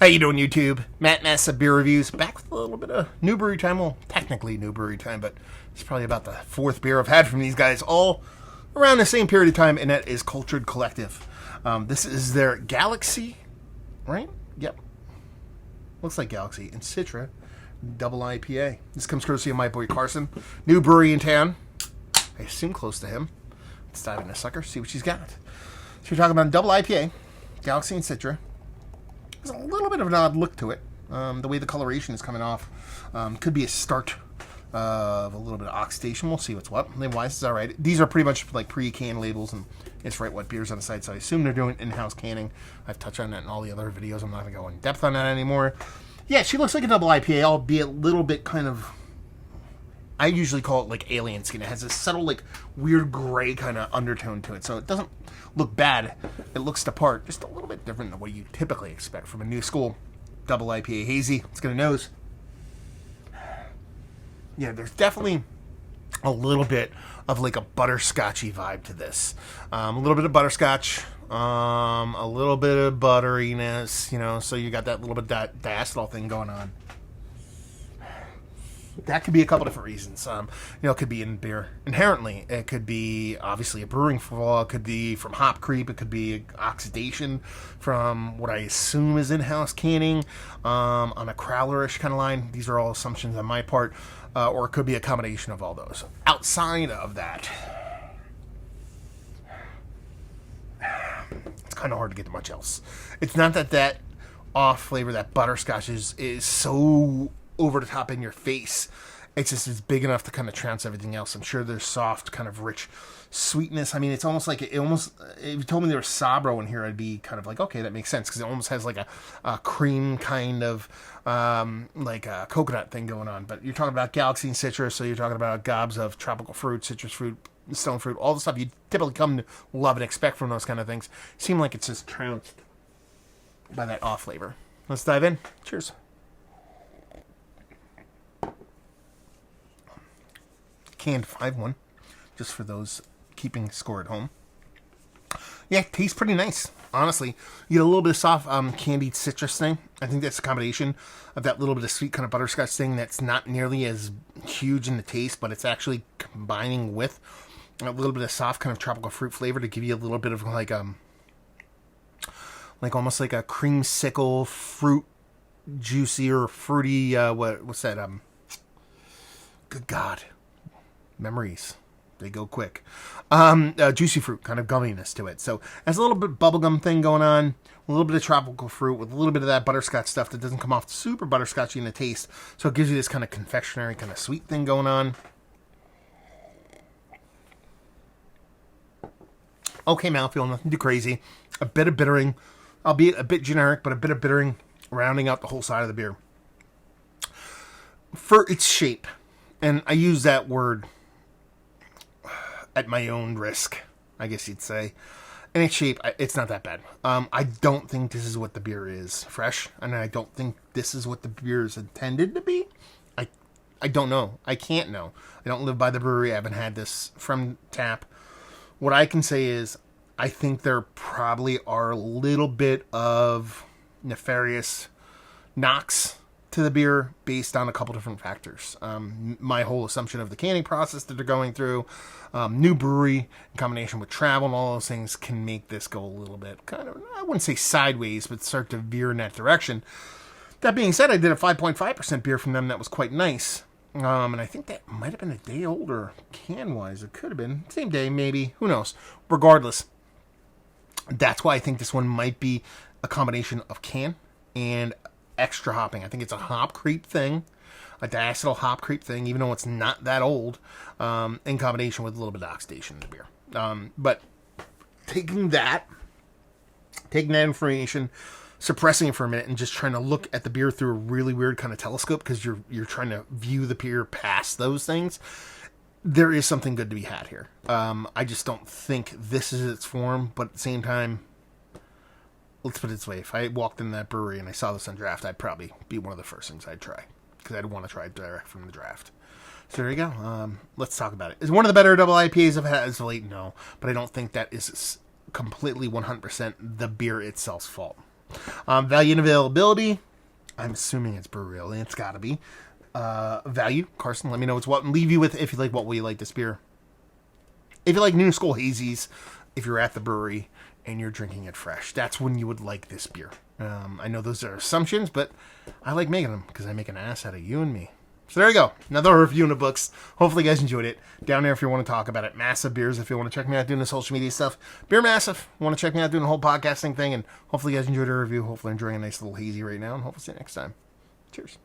How you doing, YouTube? Matt Massa Beer Reviews, back with a little bit of new brewery time. Well, technically new brewery time, but it's probably about the fourth beer I've had from these guys, all around the same period of time, and that is Cultured Collective. This is their Galaxy, right? Yep. Looks like Galaxy. And Citra, double IPA. This comes courtesy of my boy Carson. New brewery in town. I assume close to him. Let's dive into sucker, see what she's got. So we're talking about double IPA, Galaxy and Citra. There's a little bit of an odd look to it. The way the coloration is coming off could be a start of a little bit of oxidation. We'll see what's what. Label-wise, it's all right. These are pretty much like pre-canned labels, and it's right what beer's on the side. So I assume they're doing in-house canning. I've touched on that in all the other videos. I'm not going to go in depth on that anymore. Yeah, she looks like a double IPA, albeit a little bit kind of... I usually call it like alien skin. It has a subtle, like, weird gray kind of undertone to it. So it doesn't look bad. It looks the part. Just a little bit different than what you typically expect from a new school double IPA hazy. Let's get a nose. Yeah, there's definitely a little bit of like a butterscotchy vibe to this. A little bit of butterscotch. A little bit of butteriness. You know, so you got that little bit of diacetyl thing going on. That could be a couple different reasons. It could be in beer inherently. It could be obviously a brewing flaw. It could be from hop creep. It could be oxidation from what I assume is in-house canning on a crowlerish kind of line. These are all assumptions on my part, or it could be a combination of all those. Outside of that, it's kind of hard to get to much else. It's not that off flavor, that butterscotch is so over the top in your face. It's big enough to kind of trounce everything else. I'm sure there's soft, kind of rich sweetness. I mean, it's almost like if you told me there was Sabro in here, I'd be kind of like, okay, that makes sense, because it almost has like a cream kind of like a coconut thing going on. But you're talking about Galaxy and Citra, so you're talking about gobs of tropical fruit, citrus fruit, stone fruit, all the stuff you typically come to love and expect from those kind of things. Seem like it's just trounced by that off flavor. Let's dive in. Cheers. Canned 5-1, just for those keeping score at home. Yeah, tastes pretty nice, honestly. You get a little bit of soft candied citrus thing. I think that's a combination of that little bit of sweet kind of butterscotch thing that's not nearly as huge in the taste, but it's actually combining with a little bit of soft kind of tropical fruit flavor to give you a little bit of like almost like a creamsicle fruit, juicy or fruity. What's that? Good God. Memories, they go quick. Juicy fruit, kind of gumminess to it. So has a little bit of bubblegum thing going on, a little bit of tropical fruit with a little bit of that butterscotch stuff that doesn't come off super butterscotchy in the taste. So it gives you this kind of confectionery, kind of sweet thing going on. Okay, mouthfeel, nothing too crazy. A bit of bittering, albeit a bit generic, but a bit of bittering rounding out the whole side of the beer. For its shape, and I use that word at my own risk, I guess you'd say. In its shape, it's not that bad. I don't think this is what the beer is fresh, and I don't think this is what the beer is intended to be. I don't know. I can't know. I don't live by the brewery. I haven't had this from tap. What I can say is I think there probably are a little bit of nefarious knocks to the beer based on a couple different factors. My whole assumption of the canning process that they're going through, new brewery in combination with travel and all those things can make this go a little bit kind of, I wouldn't say sideways, but start to veer in that direction. That being said, I did a 5.5% beer from them that was quite nice. And I think that might have been a day older can-wise. It could have been. Same day, maybe. Who knows? Regardless, that's why I think this one might be a combination of can and extra hopping. I think it's a hop creep thing, a diacetyl hop creep thing, even though it's not that old, in combination with a little bit of oxidation in the beer. But taking that information, suppressing it for a minute, and just trying to look at the beer through a really weird kind of telescope, because you're trying to view the beer past those things, there is something good to be had here. I just don't think this is its form, but at the same time, let's put it this way. If I walked in that brewery and I saw this on draft, I'd probably be one of the first things I'd try, because I'd want to try it direct from the draft. So there you go. Let's talk about it. Is it one of the better double IPAs I've had as of late? No. But I don't think that is completely 100% the beer itself's fault. Value and availability. I'm assuming it's brewery only. It's got to be. Value. Carson, let me know what's what and leave you with if you like what we like this beer. If you like New School Hazies, if you're at the brewery and you're drinking it fresh, that's when you would like this beer. I know those are assumptions, but I like making them because I make an ass out of you and me. So there you go. Another review in the books. Hopefully you guys enjoyed it. Down there if you want to talk about it. Massive Beers if you want to check me out doing the social media stuff. Beer Massive. Want to check me out doing the whole podcasting thing. And hopefully you guys enjoyed the review. Hopefully enjoying a nice little hazy right now. And hopefully see you next time. Cheers.